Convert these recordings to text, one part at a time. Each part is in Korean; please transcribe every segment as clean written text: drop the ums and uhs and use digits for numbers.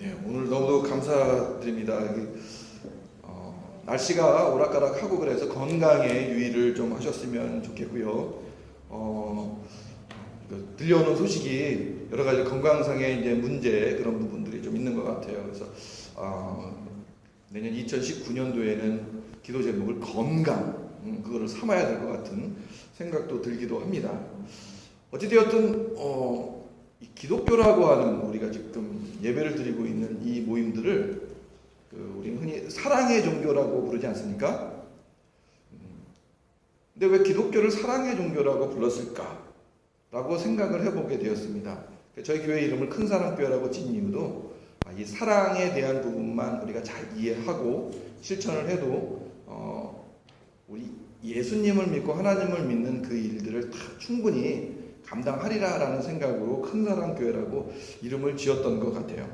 네, 오늘 너무도 감사드립니다. 날씨가 오락가락하고 그래서 건강에 유의를 좀 하셨으면 좋겠고요. 들려오는 소식이 여러 가지 건강상의 이제 문제 그런 부분들이 좀 있는 것 같아요. 그래서 내년 2019년도에는 기도 제목을 건강 그거를 삼아야 될 것 같은 생각도 들기도 합니다. 어찌되었든 이 기독교라고 하는 우리가 지금 예배를 드리고 있는 이 모임들을 우리는 흔히 사랑의 종교라고 부르지 않습니까? 근데 왜 기독교를 사랑의 종교라고 불렀을까? 라고 생각을 해보게 되었습니다. 저희 교회 이름을 큰사랑교회라고 진 이유도 이 사랑에 대한 부분만 우리가 잘 이해하고 실천을 해도 우리 예수님을 믿고 하나님을 믿는 그 일들을 다 충분히 감당하리라라는 생각으로 큰사랑교회라고 이름을 지었던 것 같아요.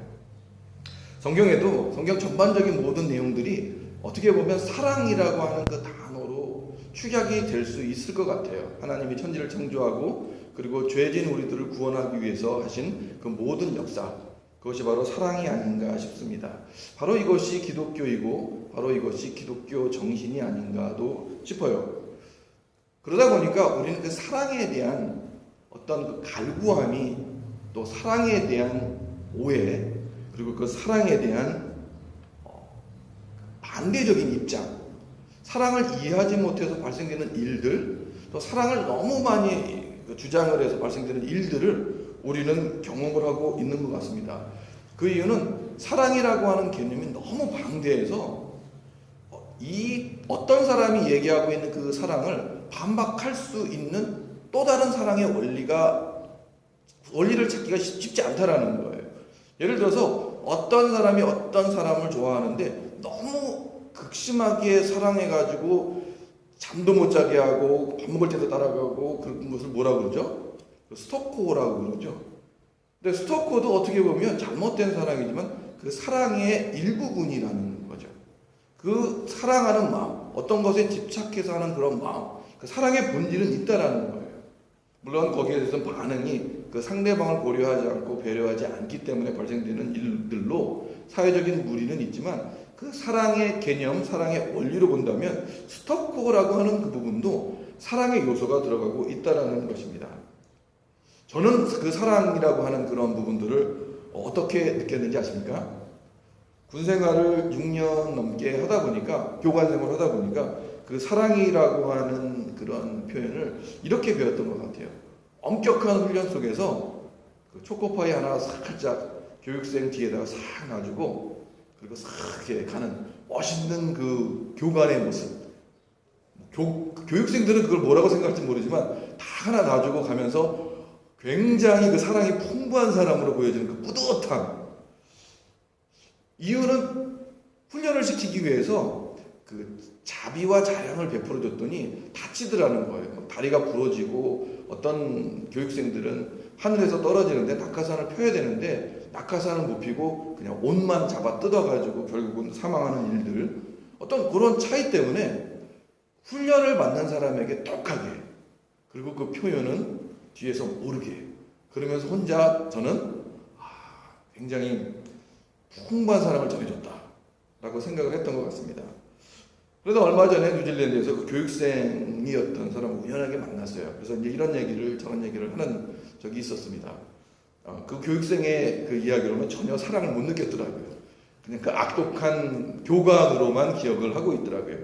성경에도 성경 전반적인 모든 내용들이 어떻게 보면 사랑이라고 하는 그 단어로 축약이 될 수 있을 것 같아요. 하나님이 천지를 창조하고 그리고 죄진 우리들을 구원하기 위해서 하신 그 모든 역사, 그것이 바로 사랑이 아닌가 싶습니다. 바로 이것이 기독교이고 바로 이것이 기독교 정신이 아닌가도 싶어요. 그러다 보니까 우리는 그 사랑에 대한 어떤 그 갈구함이 또 사랑에 대한 오해 그리고 그 사랑에 대한 반대적인 입장, 사랑을 이해하지 못해서 발생되는 일들, 또 사랑을 너무 많이 주장을 해서 발생되는 일들을 우리는 경험을 하고 있는 것 같습니다. 그 이유는 사랑이라고 하는 개념이 너무 방대해서 이 어떤 사람이 얘기하고 있는 그 사랑을 반박할 수 있는 또 다른 사랑의 원리를 찾기가 쉽지 않다라는 거예요. 예를 들어서 어떤 사람이 어떤 사람을 좋아하는데 너무 극심하게 사랑해가지고 잠도 못 자게 하고 밥 먹을 때도 따라가고 그런 것을 뭐라고 그러죠? 스토커라고 그러죠. 근데 스토커도 어떻게 보면 잘못된 사랑이지만 그 사랑의 일부분이라는 거죠. 그 사랑하는 마음, 어떤 것에 집착해서 하는 그런 마음, 그 사랑의 본질은 있다라는 거예요. 물론 거기에 대해서는 반응이 그 상대방을 고려하지 않고 배려하지 않기 때문에 발생되는 일들로 사회적인 무리는 있지만 그 사랑의 개념, 사랑의 원리로 본다면 스토커라고 하는 그 부분도 사랑의 요소가 들어가고 있다라는 것입니다. 저는 그 사랑이라고 하는 그런 부분들을 어떻게 느꼈는지 아십니까? 군생활을 6년 넘게 하다 보니까, 교관생활을 하다 보니까 그 사랑이라고 하는 그런 표현을 이렇게 배웠던 것 같아요. 엄격한 훈련 속에서 그 초코파이 하나 살짝 교육생 뒤에다가 싹 놔주고 그리고 싹 이렇게 가는 멋있는 그 교관의 모습. 교육생들은 그걸 뭐라고 생각할지 모르지만 다 하나 놔주고 가면서 굉장히 그 사랑이 풍부한 사람으로 보여지는 그 뿌듯함. 이유는 훈련을 시키기 위해서 그 자비와 자량을 베풀어 줬더니 다치더라는 거예요. 다리가 부러지고 어떤 교육생들은 하늘에서 떨어지는데 낙하산을 펴야 되는데 낙하산을 못 피고 그냥 옷만 잡아 뜯어가지고 결국은 사망하는 일들, 어떤 그런 차이 때문에 훈련을 받는 사람에게 똑하게, 그리고 그 표현은 뒤에서 모르게, 그러면서 혼자 저는 굉장히 풍부한 사랑을 전해줬다 라고 생각을 했던 것 같습니다. 그래서 얼마 전에 뉴질랜드에서 그 교육생이었던 사람을 우연하게 만났어요. 그래서 이제 이런 얘기를, 저런 얘기를 하는 적이 있었습니다. 그 교육생의 그 이야기로는 전혀 사랑을 못 느꼈더라고요. 그냥 그 악독한 교관으로만 기억을 하고 있더라고요.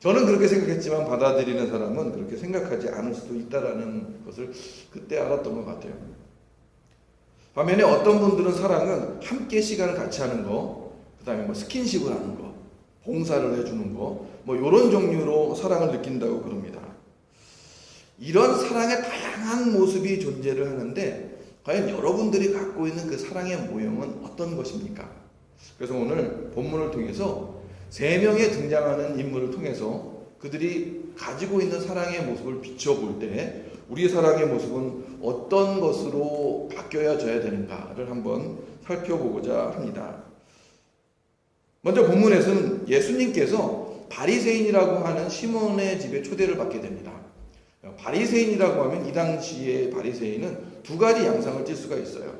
저는 그렇게 생각했지만 받아들이는 사람은 그렇게 생각하지 않을 수도 있다라는 것을 그때 알았던 것 같아요. 반면에 어떤 분들은 사랑은 함께 시간을 같이 하는 거, 그 다음에 뭐 스킨십을 하는 거, 봉사를 해주는 거, 뭐 이런 종류로 사랑을 느낀다고 그럽니다. 이런 사랑의 다양한 모습이 존재를 하는데 과연 여러분들이 갖고 있는 그 사랑의 모형은 어떤 것입니까? 그래서 오늘 본문을 통해서 3명의 등장하는 인물을 통해서 그들이 가지고 있는 사랑의 모습을 비춰볼 때 우리의 사랑의 모습은 어떤 것으로 바뀌어져야 되는가를 한번 살펴보고자 합니다. 먼저 본문에서는 예수님께서 바리새인이라고 하는 시몬의 집에 초대를 받게 됩니다. 바리새인이라고 하면 이 당시의 바리새인은 두 가지 양상을 띌 수가 있어요.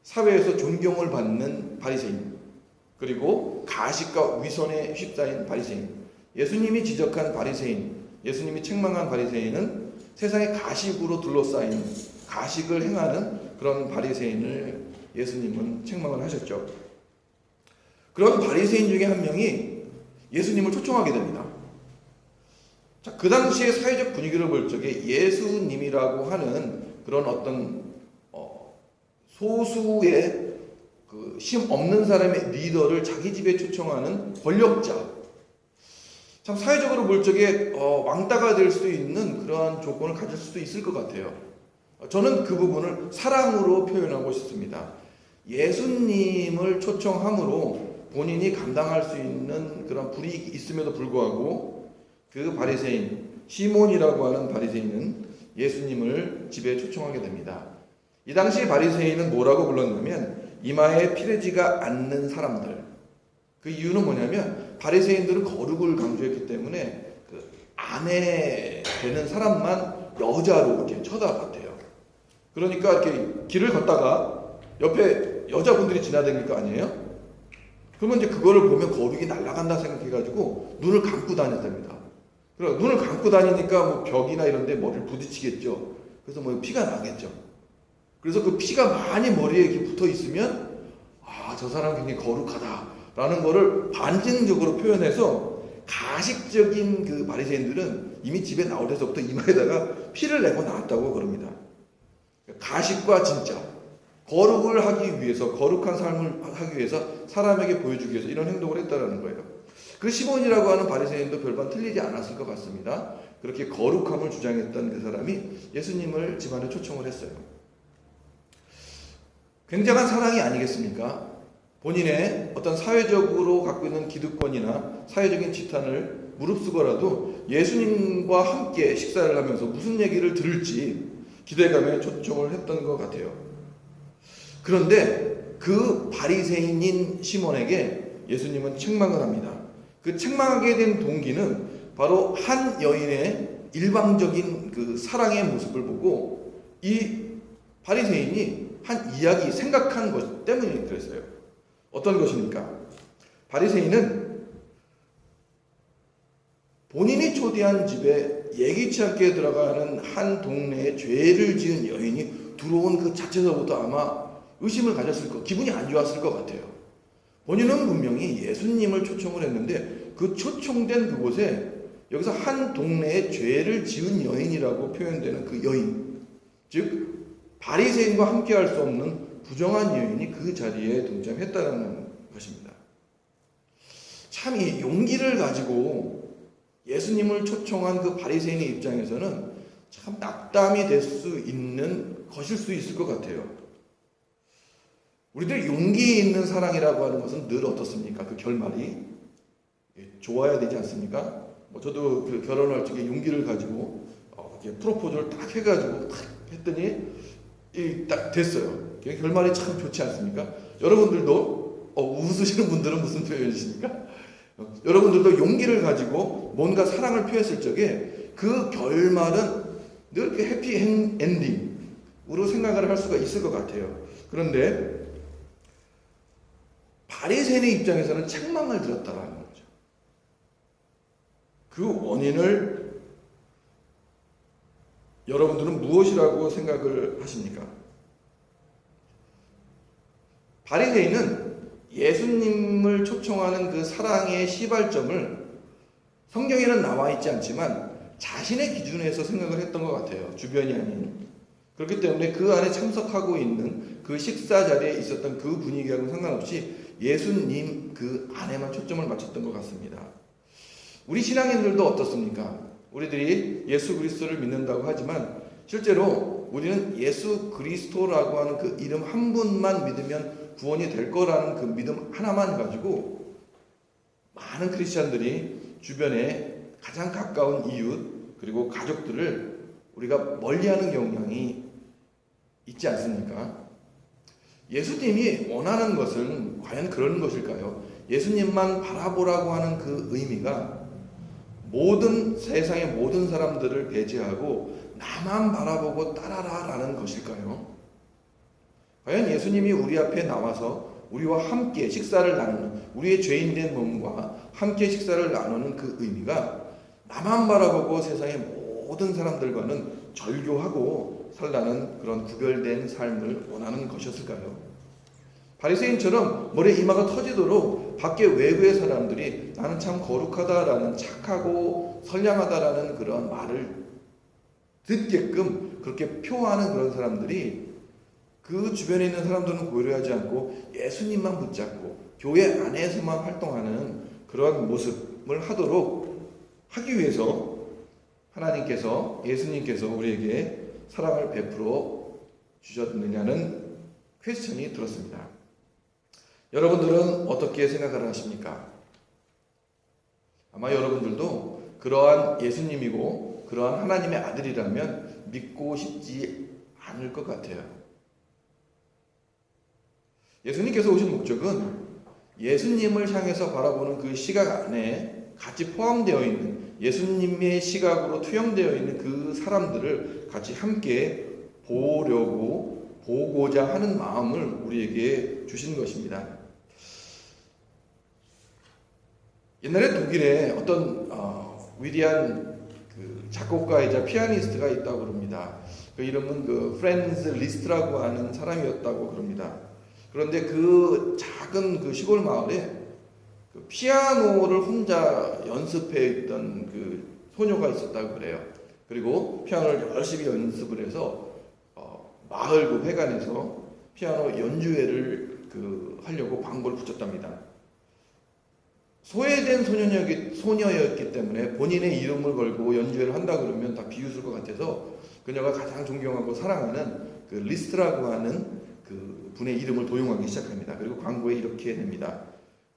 사회에서 존경을 받는 바리새인, 그리고 가식과 위선에 휩싸인 바리새인, 예수님이 지적한 바리새인, 예수님이 책망한 바리새인은 세상의 가식으로 둘러싸인 가식을 행하는 그런 바리새인을 예수님은 책망을 하셨죠. 그런 바리새인 중에 한 명이 예수님을 초청하게 됩니다. 자, 그 당시의 사회적 분위기를 볼 적에 예수님이라고 하는 그런 어떤 소수의 그 심 없는 사람의 리더를 자기 집에 초청하는 권력자, 참 사회적으로 볼 적에 왕따가 될 수도 있는 그러한 조건을 가질 수도 있을 것 같아요. 저는 그 부분을 사랑으로 표현하고 싶습니다. 예수님을 초청함으로 본인이 감당할 수 있는 그런 불이익이 있음에도 불구하고 그 바리새인, 시몬이라고 하는 바리새인은 예수님을 집에 초청하게 됩니다. 이 당시 바리새인은 뭐라고 불렀냐면 이마에 피래지가 않는 사람들. 그 이유는 뭐냐면 바리새인들은 거룩을 강조했기 때문에 그 아내 되는 사람만 여자로 이렇게 쳐다봤대요. 그러니까 이렇게 길을 걷다가 옆에 여자분들이 지나다닐 거 아니에요? 그러면 이제 그거를 보면 거룩이 날아간다 생각해가지고 눈을 감고 다녔답니다. 그럼 눈을 감고 다니니까 뭐 벽이나 이런 데 머리를 부딪히겠죠. 그래서 뭐 피가 나겠죠. 그래서 그 피가 많이 머리에 이렇게 붙어 있으면 저 사람 굉장히 거룩하다라는 거를 반증적으로 표현해서 가식적인 그 바리새인들은 이미 집에 나올 때서부터 이마에다가 피를 내고 나왔다고 그럽니다. 가식과 진짜, 거룩을 하기 위해서, 거룩한 삶을 하기 위해서, 사람에게 보여주기 위해서 이런 행동을 했다는 거예요. 그 시몬이라고 하는 바리새인도 별반 틀리지 않았을 것 같습니다. 그렇게 거룩함을 주장했던 그 사람이 예수님을 집안에 초청을 했어요. 굉장한 사랑이 아니겠습니까? 본인의 어떤 사회적으로 갖고 있는 기득권이나 사회적인 지탄을 무릅쓰고라도 예수님과 함께 식사를 하면서 무슨 얘기를 들을지 기대감에 초청을 했던 것 같아요. 그런데 그 바리새인인 시몬에게 예수님은 책망을 합니다. 그 책망하게 된 동기는 바로 한 여인의 일방적인 그 사랑의 모습을 보고 이 바리새인이 한 이야기, 생각한 것 때문에 그랬어요. 어떤 것입니까? 바리새인은 본인이 초대한 집에 예기치 않게 들어가는 한 동네에 죄를 지은 여인이 들어온 그 자체서부터 아마 의심을 가졌을 것, 기분이 안 좋았을 것 같아요. 본인은 분명히 예수님을 초청을 했는데 그 초청된 그곳에 여기서 한 동네에 죄를 지은 여인이라고 표현되는 그 여인, 즉 바리새인과 함께 할 수 없는 부정한 여인이 그 자리에 동참했다는 것입니다. 참 이 용기를 가지고 예수님을 초청한 그 바리새인의 입장에서는 참 낙담이 될 수 있는 것일 수 있을 것 같아요. 우리들 용기 있는 사랑이라고 하는 것은 늘 어떻습니까? 그 결말이 좋아야 되지 않습니까? 저도 그 결혼할 적에 용기를 가지고 프로포즈를 딱 해가지고 딱 했더니 딱 됐어요. 결말이 참 좋지 않습니까? 여러분들도 웃으시는 분들은 무슨 표현이십니까? 여러분들도 용기를 가지고 뭔가 사랑을 표했을 적에 그 결말은 늘 이렇게 해피 엔딩으로 생각을 할 수가 있을 것 같아요. 그런데 바리새인의 입장에서는 책망을 들었다라는 거죠. 그 원인을 여러분들은 무엇이라고 생각을 하십니까? 바리새인은 예수님을 초청하는 그 사랑의 시발점을 성경에는 나와 있지 않지만 자신의 기준에서 생각을 했던 것 같아요. 주변이 아닌. 그렇기 때문에 그 안에 참석하고 있는 그 식사 자리에 있었던 그 분위기하고는 상관없이 예수님 그 안에만 초점을 맞췄던 것 같습니다. 우리 신앙인들도 어떻습니까? 우리들이 예수 그리스도를 믿는다고 하지만 실제로 우리는 예수 그리스도라고 하는 그 이름 한 분만 믿으면 구원이 될 거라는 그 믿음 하나만 가지고 많은 크리스찬들이 주변에 가장 가까운 이웃 그리고 가족들을 우리가 멀리하는 경향이 있지 않습니까? 예수님이 원하는 것은 과연 그런 것일까요? 예수님만 바라보라고 하는 그 의미가 모든 세상의 모든 사람들을 배제하고 나만 바라보고 따라라라는 것일까요? 과연 예수님이 우리 앞에 나와서 우리와 함께 식사를 나누는, 우리의 죄인된 몸과 함께 식사를 나누는 그 의미가 나만 바라보고 세상의 모든 사람들과는 절교하고 살라는 그런 구별된 삶을 원하는 것이었을까요? 바리새인처럼 머리에 이마가 터지도록 밖에 외부의 사람들이 나는 참 거룩하다라는, 착하고 선량하다라는 그런 말을 듣게끔 그렇게 표하는 그런 사람들이 그 주변에 있는 사람들은 고려하지 않고 예수님만 붙잡고 교회 안에서만 활동하는 그런 모습을 하기 위해서 하나님께서, 예수님께서 우리에게 사랑을 베풀어 주셨느냐는 퀘스천이 들었습니다. 여러분들은 어떻게 생각을 하십니까? 아마 여러분들도 그러한 예수님이고 그러한 하나님의 아들이라면 믿고 싶지 않을 것 같아요. 예수님께서 오신 목적은 예수님을 향해서 바라보는 그 시각 안에 같이 포함되어 있는, 예수님의 시각으로 투영되어 있는 그 사람들을 같이 함께 보고자 하는 마음을 우리에게 주신 것입니다. 옛날에 독일에 어떤 위대한 그 작곡가이자 피아니스트가 있다고 그럽니다. 그 이름은 그 프랜츠 리스트라고 하는 사람이었다고 그럽니다. 그런데 그 작은 그 시골 마을에 그 피아노를 혼자 연습해 있던 그 소녀가 있었다고 그래요. 그리고 피아노를 열심히 연습을 해서 마을 그 회관에서 피아노 연주회를 하려고 광고를 붙였답니다. 소외된 소녀였기 때문에 본인의 이름을 걸고 연주회를 한다 그러면 다 비웃을 것 같아서 그녀가 가장 존경하고 사랑하는 그 리스트라고 하는 그 분의 이름을 도용하기 시작합니다. 그리고 광고에 이렇게 냅니다.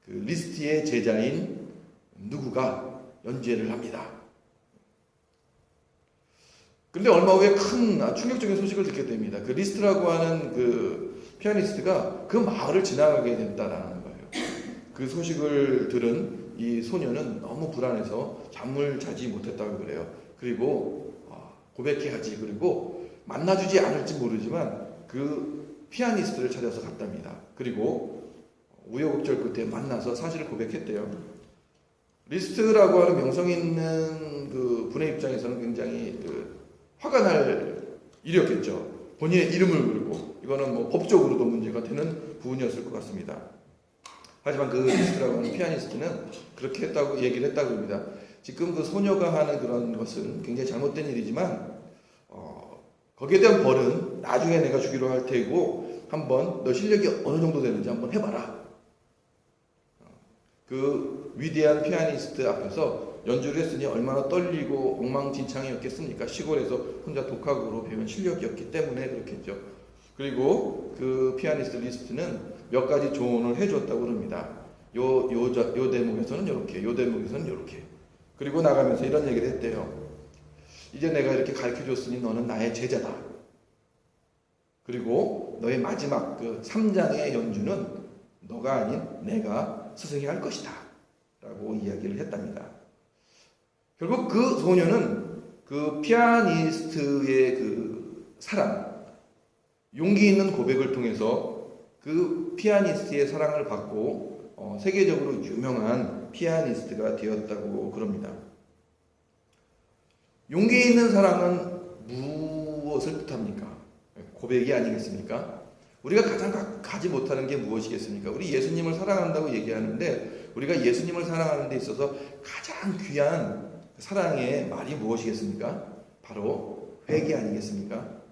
그 리스트의 제자인 누구가 연주회를 합니다. 그런데 얼마 후에 큰 충격적인 소식을 듣게 됩니다. 그 리스트라고 하는 그 피아니스트가 그 마을을 지나가게 됐다라는 거예요. 그 소식을 들은 이 소녀는 너무 불안해서 잠을 자지 못했다고 그래요. 그리고 고백해야지. 그리고 만나주지 않을지 모르지만 그 피아니스트를 찾아서 갔답니다. 그리고 우여곡절 끝에 만나서 사실을 고백했대요. 리스트라고 하는 명성 있는 그 분의 입장에서는 굉장히 화가 날 일이었겠죠. 본인의 이름을 걸고 이거는 뭐 법적으로도 문제가 되는 부분이었을 것 같습니다. 하지만 그 리스트라고 하는 피아니스트는 그렇게 얘기를 했다고 합니다. 지금 그 소녀가 하는 그런 것은 굉장히 잘못된 일이지만 거기에 대한 벌은 나중에 내가 주기로 할 테고 한번 너 실력이 어느 정도 되는지 한번 해봐라. 그 위대한 피아니스트 앞에서 연주를 했으니 얼마나 떨리고 엉망진창이었겠습니까? 시골에서 혼자 독학으로 배운 실력이었기 때문에 그렇겠죠. 그리고 그 피아니스트 리스트는 몇 가지 조언을 해줬다고 합니다. 요 대목에서는 이렇게, 요 대목에서는 이렇게. 그리고 나가면서 이런 얘기를 했대요. 이제 내가 이렇게 가르쳐줬으니 너는 나의 제자다. 그리고 너의 마지막 그 3장의 연주는 너가 아닌 내가 스승이 할 것이다. 라고 이야기를 했답니다. 결국 그 소녀는 그 피아니스트의 그 사랑, 용기 있는 고백을 통해서 그 피아니스트의 사랑을 받고 세계적으로 유명한 피아니스트가 되었다고 그럽니다. 용기 있는 사랑은 무엇을 뜻합니까? 고백이 아니겠습니까? 우리가 가장 가지 못하는 게 무엇이겠습니까? 우리 예수님을 사랑한다고 얘기하는데 우리가 예수님을 사랑하는 데 있어서 가장 귀한 사랑의 말이 무엇이겠습니까? 바로 회개 아니겠습니까?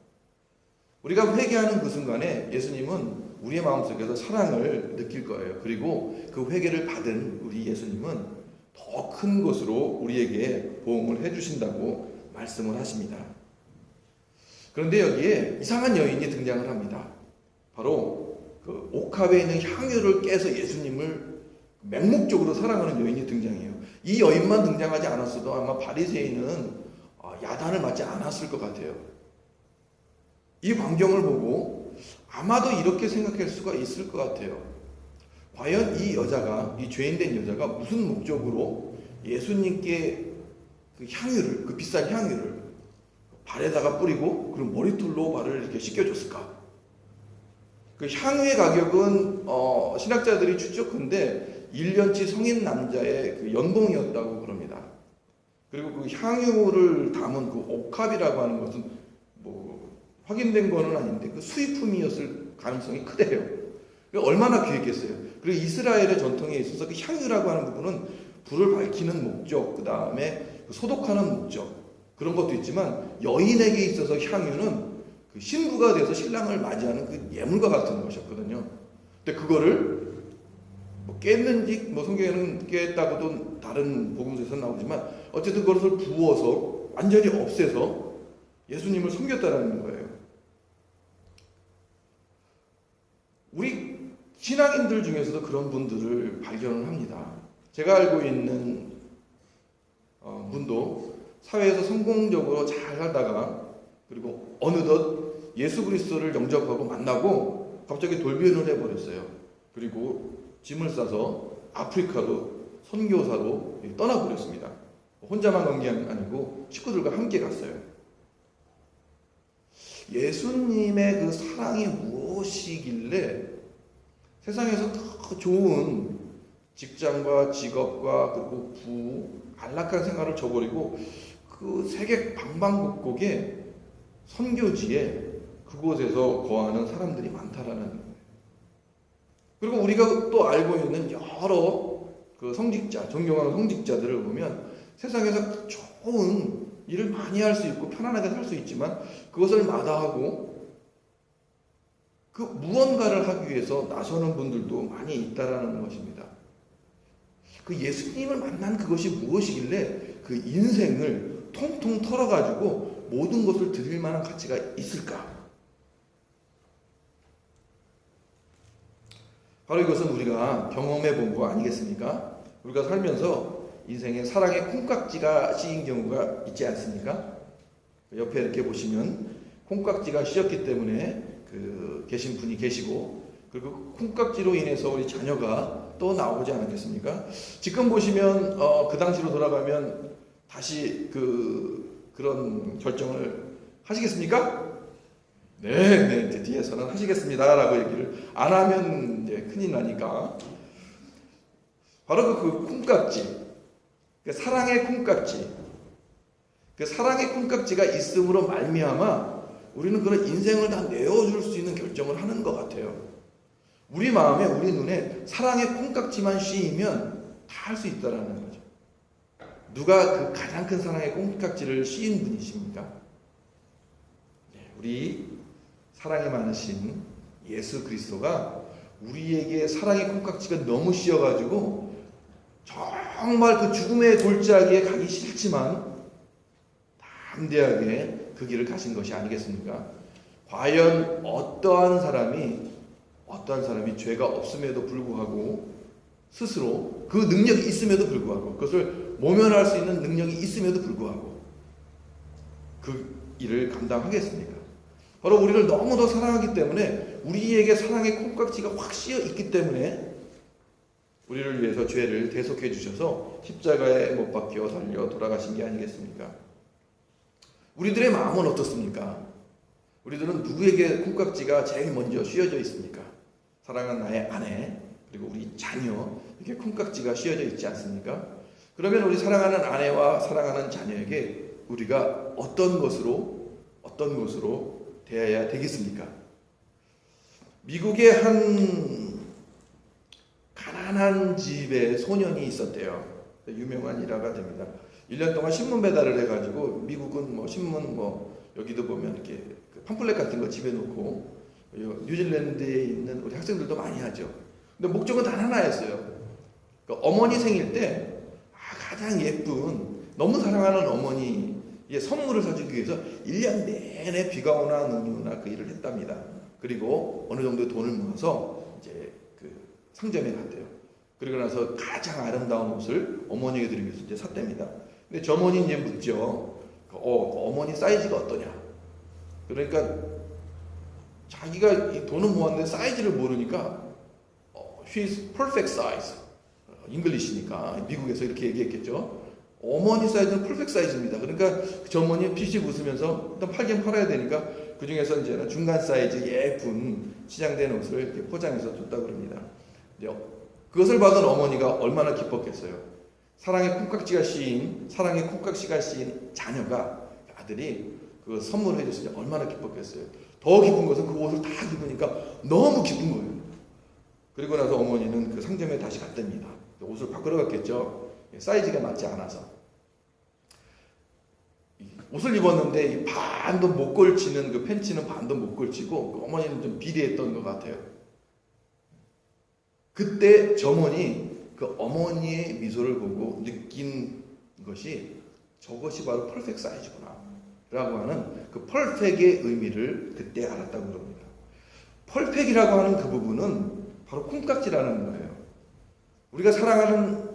우리가 회개하는 그 순간에 예수님은 우리의 마음속에서 사랑을 느낄 거예요. 그리고 그 회개를 받은 우리 예수님은 더 큰 것으로 우리에게 보응을 해주신다고 말씀을 하십니다. 그런데 여기에 이상한 여인이 등장을 합니다. 바로 그 옥합에 있는 향유를 깨서 예수님을 맹목적으로 사랑하는 여인이 등장해요. 이 여인만 등장하지 않았어도 아마 바리새인은 야단을 맞지 않았을 것 같아요. 이 광경을 보고 아마도 이렇게 생각할 수가 있을 것 같아요. 과연 이 여자가, 이 죄인된 여자가 무슨 목적으로 예수님께 그 향유를, 그 비싼 향유를 발에다가 뿌리고 그리고 머리털로 발을 이렇게 씻겨줬을까? 그 향유의 가격은 신학자들이 추측컨대 1년치 성인 남자의 그 연봉이었다고 그럽니다. 그리고 그 향유를 담은 그 옥합이라고 하는 것은 뭐 확인된 거는 아닌데 그 수입품이었을 가능성이 크대요. 얼마나 귀했겠어요. 그리고 이스라엘의 전통에 있어서 그 향유라고 하는 부분은 불을 밝히는 목적, 그 다음에 소독하는 목적, 그런 것도 있지만 여인에게 있어서 향유는 그 신부가 돼서 신랑을 맞이하는 그 예물과 같은 것이었거든요. 근데 그거를 뭐 깼는지 뭐 성경에는 깼다고도 다른 복음서에서 나오지만 어쨌든 그것을 부어서 완전히 없애서 예수님을 섬겼다라는 거예요. 우리 신앙인들 중에서도 그런 분들을 발견을 합니다. 제가 알고 있는 분도 사회에서 성공적으로 잘 살다가 그리고 어느덧 예수 그리스도를 영접하고 만나고 갑자기 돌변을 해버렸어요. 그리고 짐을 싸서 아프리카로 선교사로 떠나버렸습니다. 혼자만 간 게 아니고 식구들과 함께 갔어요. 예수님의 그 사랑이 무엇이길래 세상에서 더 좋은 직장과 직업과 그리고 안락한 생활을 저버리고 그 세계 방방곡곡에 선교지에 그곳에서 거하는 사람들이 많다라는 거예요. 그리고 우리가 또 알고 있는 여러 그 성직자, 존경하는 성직자들을 보면 세상에서 좋은 일을 많이 할 수 있고 편안하게 살 수 있지만 그것을 마다하고 그 무언가를 하기 위해서 나서는 분들도 많이 있다라는 것입니다. 그 예수님을 만난 그것이 무엇이길래 그 인생을 통통 털어가지고 모든 것을 드릴 만한 가치가 있을까? 바로 이것은 우리가 경험해 본 거 아니겠습니까? 우리가 살면서 인생에 사랑의 콩깍지가 씌인 경우가 있지 않습니까? 옆에 이렇게 보시면 콩깍지가 씌었기 때문에 계신 분이 계시고 그리고 콩깍지로 인해서 우리 자녀가 또 나오지 않았겠습니까? 지금 보시면 그 당시로 돌아가면 다시 그런 결정을 하시겠습니까? 네, 이제 뒤에서는 하시겠습니다라고 얘기를 안 하면 이제 큰일 나니까 바로 그 콩깍지, 그 사랑의 콩깍지, 그 사랑의 콩깍지가 있음으로 말미암아 우리는 그런 인생을 다 내어줄 수 있는 결정을 하는 것 같아요. 우리 마음에 우리 눈에 사랑의 콩깍지만 씌이면 다 할 수 있다라는 거죠. 누가 그 가장 큰 사랑의 콩깍지를 씌인 분이십니까? 네, 우리 사랑이 많으신 예수 그리스도가 우리에게 사랑의 콩깍지가 너무 씌어가지고 정말 그 죽음의 골짜기에 가기 싫지만 담대하게 그 길을 가신 것이 아니겠습니까? 과연 어떠한 사람이 죄가 없음에도 불구하고 스스로 그 능력이 있음에도 불구하고 그것을 모면할 수 있는 능력이 있음에도 불구하고 그 일을 감당하겠습니까? 바로 우리를 너무도 사랑하기 때문에 우리에게 사랑의 콩깍지가 확 씌어 있기 때문에 우리를 위해서 죄를 대속해 주셔서 십자가에 못 박혀 달려 돌아가신 게 아니겠습니까? 우리들의 마음은 어떻습니까? 우리들은 누구에게 콩깍지가 제일 먼저 씌어져 있습니까? 사랑하는 나의 아내 그리고 우리 자녀 이렇게 콩깍지가 씌어져 있지 않습니까? 그러면 우리 사랑하는 아내와 사랑하는 자녀에게 우리가 어떤 것으로 대해야 되겠습니까? 미국의 한 가난한 집에 소년이 있었대요. 유명한 일화가 됩니다. 1년 동안 신문 배달을 해가지고 미국은 뭐 신문 여기도 보면 이렇게 팜플렛 같은 거 집에 놓고 뉴질랜드에 있는 우리 학생들도 많이 하죠. 근데 목적은 단 하나였어요. 그러니까 어머니 생일 때 가장 예쁜 너무 사랑하는 어머니의 선물을 사주기 위해서 1년 내내 비가 오나 눈이 오나 그 일을 했답니다. 그리고 어느 정도 돈을 모아서 이제 그 상점에 갔대요. 그리고 나서 가장 아름다운 옷을 어머니에게 드리기 위해서 이제 샀답니다. 근데 저 어머니 이제 묻죠. 어머니 사이즈가 어떠냐? 그러니까 자기가 이 돈을 모았는데 사이즈를 모르니까 she's perfect size. 잉글리시니까 미국에서 이렇게 얘기했겠죠. 어머니 사이즈는 퍼펙트 사이즈입니다. 그러니까 저 어머니 피식 웃으면서 일단 팔긴 팔아야 되니까 그 중에서 이제는 중간 사이즈 예쁜 치장된 옷을 이렇게 포장해서 줬다고 그럽니다. 그것을 받은 어머니가 얼마나 기뻤겠어요. 사랑의 콩깍지가 씌인 자녀가, 아들이 그 선물을 해줬으니 얼마나 기뻤겠어요. 더 기쁜 것은 그 옷을 다 입으니까 너무 기쁜 거예요. 그리고 나서 어머니는 그 상점에 다시 갔답니다. 옷을 바꾸러 갔겠죠. 사이즈가 맞지 않아서. 옷을 입었는데 반도 못 걸치는 그 팬츠는 반도 못 걸치고 그 어머니는 좀 비리했던 것 같아요. 그때 점원이 그 어머니의 미소를 보고 느낀 것이 저것이 바로 퍼펙트 사이즈구나 라고 하는 그 퍼펙트의 의미를 그때 알았다고 그럽니다. 퍼펙트라고 하는 그 부분은 바로 콩깍지라는 거예요. 우리가 사랑하는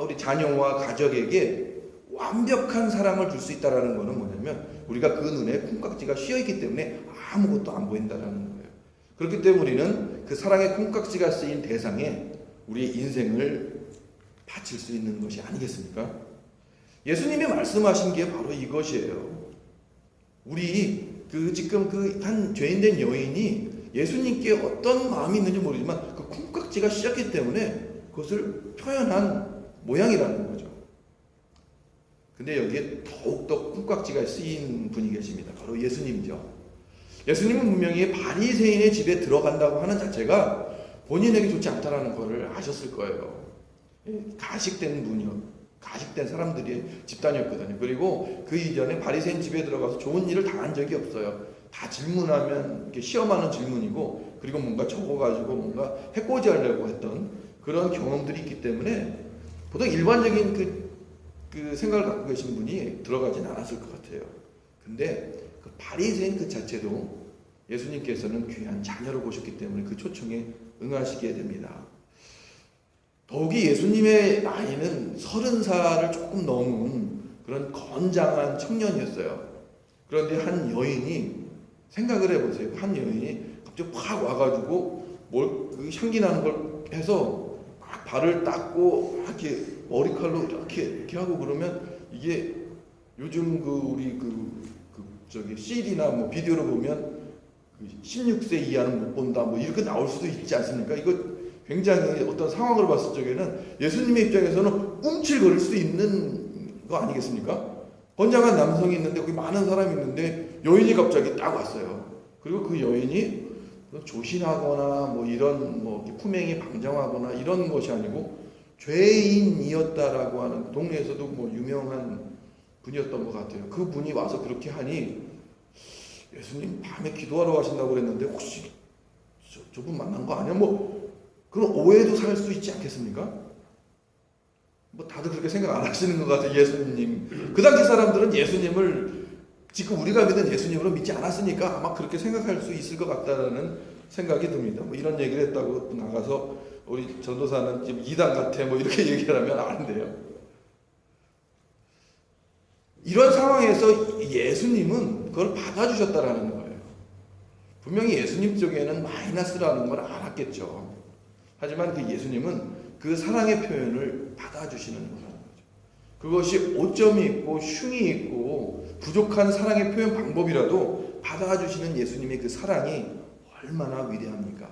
우리 자녀와 가족에게 완벽한 사랑을 줄 수 있다는 것은 뭐냐면 우리가 그 눈에 콩깍지가 씌어있기 때문에 아무것도 안 보인다는 거예요. 그렇기 때문에 우리는 그 사랑의 콩깍지가 쓰인 대상에 우리의 인생을 바칠 수 있는 것이 아니겠습니까? 예수님이 말씀하신 게 바로 이것이에요. 우리 지금 그 한 죄인된 여인이 예수님께 어떤 마음이 있는지 모르지만 그 콩깍지가 씌었기 때문에 그것을 표현한 모양이라는 거죠. 근데 여기에 더욱더 콩깍지가 쓰인 분이 계십니다. 바로 예수님이죠. 예수님은 분명히 바리새인의 집에 들어간다고 하는 자체가 본인에게 좋지 않다는 것을 아셨을 거예요. 가식된 분이요. 가식된 사람들의 집단이었거든요. 그리고 그 이전에 바리새인 집에 들어가서 좋은 일을 당한 적이 없어요. 다 질문하면 이렇게 시험하는 질문이고, 그리고 뭔가 적어가지고 뭔가 해코지 하려고 했던 그런 경험들이 있기 때문에 보통 일반적인 그 생각을 갖고 계신 분이 들어가진 않았을 것 같아요. 근데 그 바리새인 그 자체도 예수님께서는 귀한 자녀로 보셨기 때문에 그 초청에 응하시게 됩니다. 더욱이 예수님의 나이는 30살을 조금 넘은 그런 건장한 청년이었어요. 그런데 한 여인이, 생각을 해보세요. 한 여인이 갑자기 팍 와가지고 그 향기 나는 걸 해서 막 발을 닦고 막 이렇게 머리칼로 이렇게 하고 그러면 이게 요즘 우리 저기 CD나 뭐 비디오로 보면 16세 이하는 못 본다 뭐 이렇게 나올 수도 있지 않습니까? 이거 굉장히 어떤 상황으로 봤을 적에는 예수님의 입장에서는 움찔거릴 수 있는 거 아니겠습니까? 건장한 남성이 있는데 거기 많은 사람이 있는데 여인이 갑자기 딱 왔어요. 그리고 그 여인이 조신하거나 뭐 이런 뭐 품행이 방정하거나 이런 것이 아니고 죄인이었다라고 하는 동네에서도 뭐 유명한 분이었던 것 같아요. 그 분이 와서 그렇게 하니 예수님 밤에 기도하러 가신다고 그랬는데 혹시 저분 만난 거 아니야? 뭐 그런 오해도 살 수 있지 않겠습니까? 뭐 다들 그렇게 생각 안 하시는 것 같아요. 예수님. 그 당시 사람들은 예수님을 지금 우리가 믿는 예수님으로 믿지 않았으니까 아마 그렇게 생각할 수 있을 것 같다는 생각이 듭니다. 뭐 이런 얘기를 했다고 나가서 우리 전도사는 지금 이단 같아 뭐 이렇게 얘기를 하면 안 돼요. 이런 상황에서 예수님은 그걸 받아주셨다라는 거예요. 분명히 예수님 쪽에는 마이너스라는 걸 알았겠죠. 하지만 그 예수님은 그 사랑의 표현을 받아주시는 거라는 거죠. 그것이 오점이 있고 흉이 있고 부족한 사랑의 표현 방법이라도 받아주시는 예수님의 그 사랑이 얼마나 위대합니까?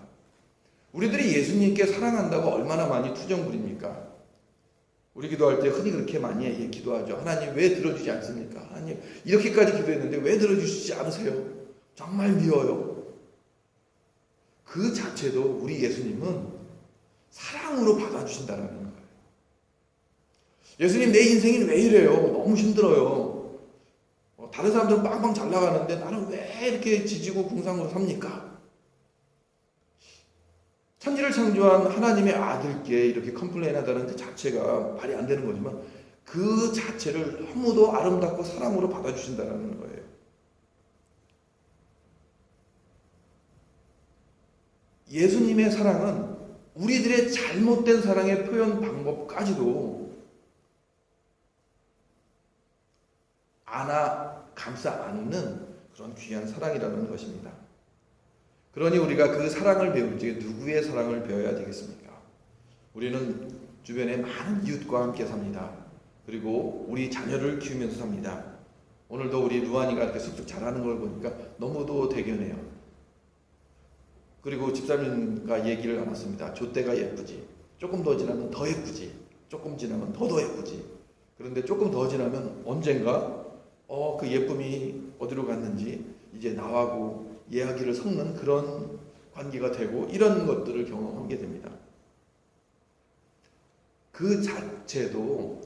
우리들이 예수님께 사랑한다고 얼마나 많이 투정 부립니까? 우리 기도할 때 흔히 그렇게 많이 기도하죠. 하나님 왜 들어주지 않습니까? 하나님 이렇게까지 기도했는데 왜 들어주시지 않으세요? 정말 미워요. 그 자체도 우리 예수님은 사랑으로 받아주신다는 거예요. 예수님 내 인생이 왜 이래요? 너무 힘들어요. 다른 사람들은 빵빵 잘 나가는데 나는 왜 이렇게 지지고 궁상으로 삽니까? 천지를 창조한 하나님의 아들께 이렇게 컴플레인하다는 그 자체가 말이 안 되는 거지만 그 자체를 너무도 아름답고 사랑으로 받아주신다는 거예요. 예수님의 사랑은 우리들의 잘못된 사랑의 표현 방법까지도 감싸 안는 그런 귀한 사랑이라는 것입니다. 그러니 우리가 그 사랑을 배울 때 누구의 사랑을 배워야 되겠습니까? 우리는 주변에 많은 이웃과 함께 삽니다. 그리고 우리 자녀를 키우면서 삽니다. 오늘도 우리 루안이가 이렇게 쑥쑥 자라는 걸 보니까 너무도 대견해요. 그리고 집사님과 얘기를 나눴습니다. 좆대가 예쁘지. 조금 더 지나면 더 예쁘지. 조금 지나면 더 예쁘지. 그런데 조금 더 지나면 언젠가 그 예쁨이 어디로 갔는지 이제 나하고 이야기를 섞는 그런 관계가 되고 이런 것들을 경험하게 됩니다. 그 자체도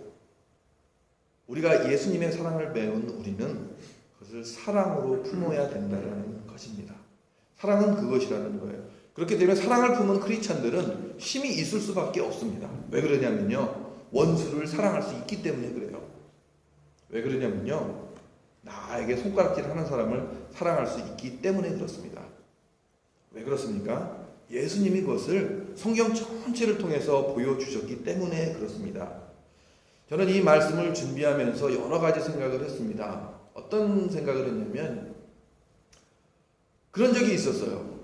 우리가 예수님의 사랑을 배운 우리는 그것을 사랑으로 품어야 된다는 것입니다. 사랑은 그것이라는 거예요. 그렇기 때문에 사랑을 품은 크리스찬들은 힘이 있을 수밖에 없습니다. 왜 그러냐면요, 원수를 사랑할 수 있기 때문에 그래요. 왜 그러냐면요, 나에게 손가락질 하는 사람을 사랑할 수 있기 때문에 그렇습니다. 왜 그렇습니까? 예수님이 그것을 성경 전체를 통해서 보여주셨기 때문에 그렇습니다. 저는 이 말씀을 준비하면서 여러 가지 생각을 했습니다. 어떤 생각을 했냐면, 그런 적이 있었어요.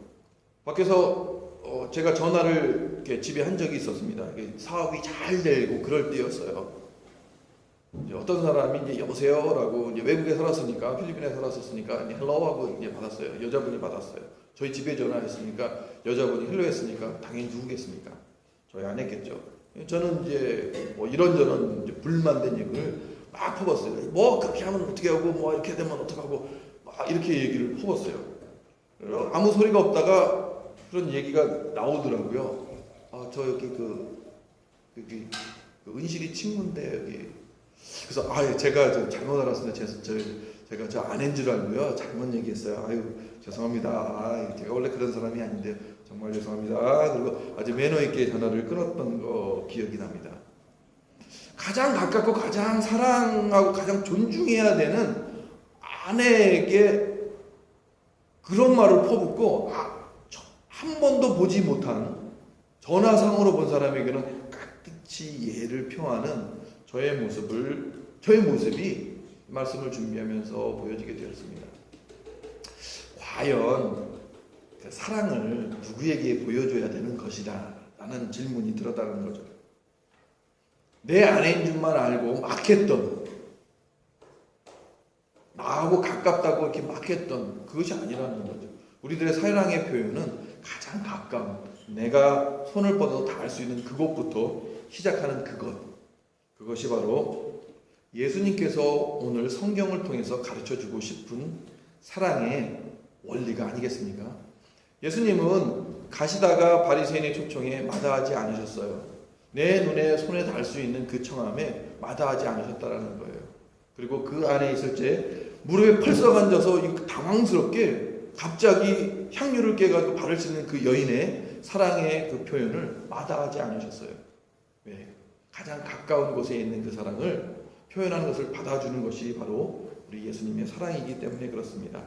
밖에서 제가 전화를 이렇게 집에 한 적이 있었습니다. 사업이 잘 되고 그럴 때였어요. 이제 어떤 사람이 이제 여보세요라고, 이제 외국에 살았으니까, 필리핀에 살았었으니까 이제 헬로 하고 이제 받았어요. 여자분이 받았어요. 저희 집에 전화했으니까 여자분이 헬로 했으니까 당연히 누구겠습니까? 저희 안 했겠죠. 저는 이제 뭐 이런저런 이제 불만된 얘기를 막 퍼봤어요. 뭐 그렇게 하면 어떻게 하고, 뭐 이렇게 되면 어떡하고, 막 이렇게 얘기를 퍼봤어요. 아무 소리가 없다가 그런 얘기가 나오더라고요. 저 여기 여기 은실이 친구인데 여기. 그래서 제가 잘못 알았습니다. 제가 저 아내인 줄 알고요. 잘못 얘기했어요. 아유 죄송합니다. 제가 원래 그런 사람이 아닌데 정말 죄송합니다. 그리고 아주 매너 있게 전화를 끊었던 거 기억이 납니다. 가장 가깝고 가장 사랑하고 가장 존중해야 되는 아내에게 그런 말을 퍼붓고 한 번도 보지 못한 전화상으로 본 사람에게는 깍듯이 이해를 표하는 저의 모습이 말씀을 준비하면서 보여지게 되었습니다. 과연 사랑을 누구에게 보여줘야 되는 것이다 라는 질문이 들었다는 거죠. 내 아내인 줄만 알고 막 했던, 나하고 가깝다고 이렇게 막 했던 그것이 아니라는 거죠. 우리들의 사랑의 표현은 가장 가까운, 내가 손을 뻗어도 닿을 수 있는 그곳부터 시작하는 그것이 바로 예수님께서 오늘 성경을 통해서 가르쳐주고 싶은 사랑의 원리가 아니겠습니까? 예수님은 가시다가 바리새인의 초청에 마다하지 않으셨어요. 내 눈에 손에 닿을 수 있는 그 청함에 마다하지 않으셨다라는 거예요. 그리고 그 안에 있을 때 무릎에 펄썩 앉아서 당황스럽게 갑자기 향유를 깨가지고 바를 수 있는 그 여인의 사랑의 그 표현을 마다하지 않으셨어요. 왜? 가장 가까운 곳에 있는 그 사랑을 표현하는 것을 받아주는 것이 바로 우리 예수님의 사랑이기 때문에 그렇습니다.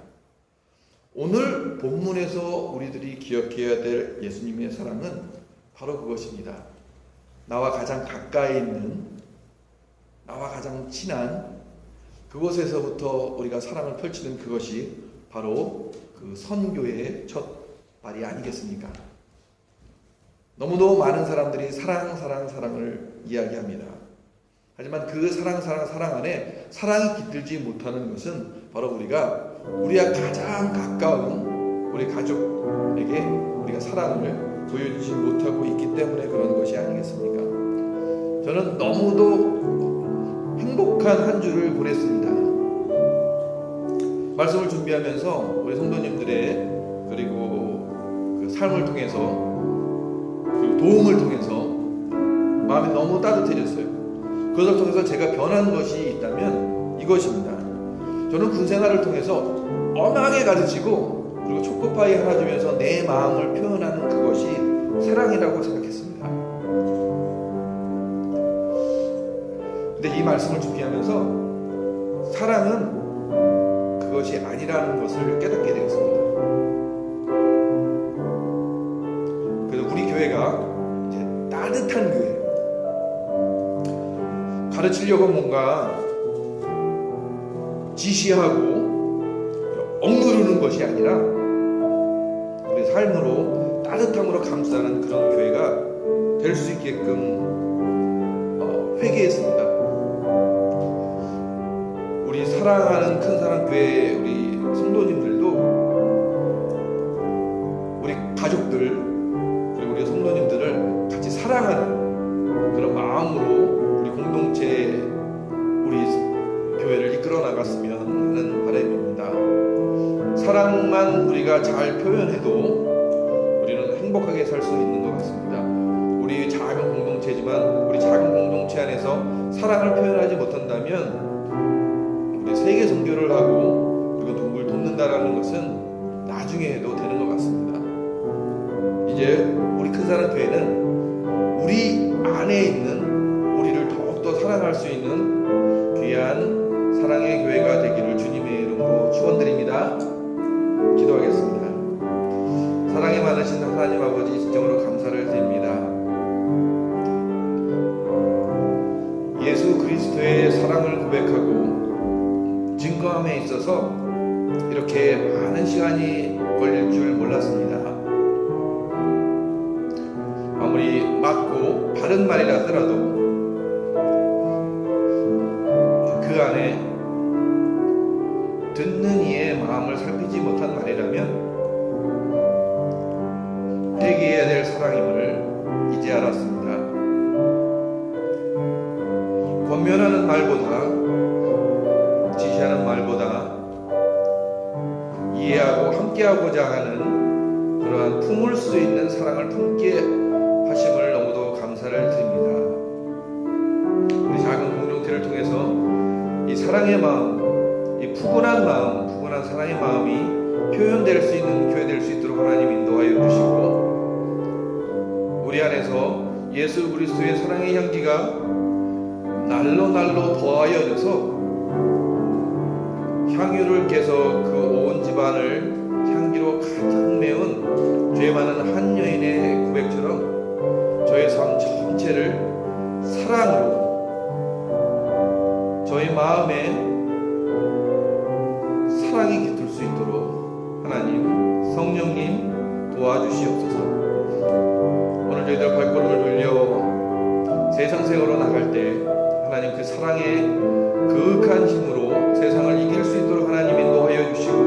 오늘 본문에서 우리들이 기억해야 될 예수님의 사랑은 바로 그것입니다. 나와 가장 가까이 있는, 나와 가장 친한 그곳에서부터 우리가 사랑을 펼치는 그것이 바로 그 선교의 첫 발이 아니겠습니까? 너무도 많은 사람들이 사랑을 이야기합니다. 하지만 그 사랑 안에 사랑이 깃들지 못하는 것은 바로 우리가 가장 가까운 우리 가족에게 우리가 사랑을 보여주지 못하고 있기 때문에 그런 것이 아니겠습니까? 저는 너무도 행복한 한 주를 보냈습니다. 말씀을 준비하면서 우리 성도님들의 그리고 그 삶을 통해서, 그 도움을 통해서 마음이 너무 따뜻해졌어요. 그것을 통해서 제가 변한 것이 있다면 이것입니다. 저는 군 생활을 통해서 엄하게 가르치고 그리고 초코파이 하나 주면서 내 마음을 표현하는 그것이 사랑이라고 생각했습니다. 근데 이 말씀을 준비하면서 사랑은 그것이 아니라는 것을 깨닫게 되었습니다. 그래서 우리 교회가 이제 따뜻한 교회, 가르치려고 뭔가 지시하고 억누르는 것이 아니라 우리 삶으로 따뜻함으로 감싸는 그런 교회가 될 수 있게끔 회개했습니다. 우리 사랑하는 큰사랑교회 우리 성도님들도 우리 가족들 그리고 우리 성도님들을 같이 사랑하는 그런 마음으로 우리 공동체 우리 교회를 이끌어 나갔으면 하는 바람입니다. 사랑만 우리가 잘 표현해도 우리는 행복하게 살 수 있는 것 같습니다. 우리 작은 공동체지만 우리 작은 공동체 안에서 사랑을 표현하지 못한다면 우리 세계 선교를 하고 그리고 누굴 돕는다라는 것은 나중에 해도 되는 것 같습니다. 이제 우리 큰사랑 교회는 우리 안에 있는 우리를 더욱더 사랑할 수 있는 귀한 사랑의 교회가 되기를 주님의 이름으로 축원드립니다. 기도하겠습니다. 사랑이 많으신 하나님 아버지 진정으로 감사를 드립니다. 예수 그리스도의 사랑을 고백하고 증거함에 있어서 이렇게 많은 시간이 걸릴 줄 몰랐습니다. 아무리 맞고 바른 말이라 하더라도 그 안에 듣는 이의 마음을 살피지 못한 말이라면 회개해야 될 사랑임을 이제 알았습니다. 권면하는 말보다 지시하는 말보다 이해하고 함께하고자 하는 그러한 품을 수 있는 사랑을 품게 하심을 너무도 감사를 드립니다. 우리 작은 공동체를 통해서 이 사랑의 마음, 이 푸근한 마음, 푸근한 사랑의 마음이 표현될 수 있는 교회 될 수 있도록 하나님 인도하여 주시고 우리 안에서 예수 그리스도의 사랑의 향기가 날로 더하여져서 향유를 깨서 그 온 집안을 향기로 가득 메운 죄 많은 한 여인의 고백처럼 저의 삶 전체를 사랑으로 저희 마음에 사랑이 깃들 수 있도록 하나님 성령님 도와주시옵소서. 오늘 저희들 발걸음을 돌려 세상생활로 나갈 때 하나님 그 사랑의 그윽한 힘으로 세상을 이길 수 있도록 하나님 인도하여 주시고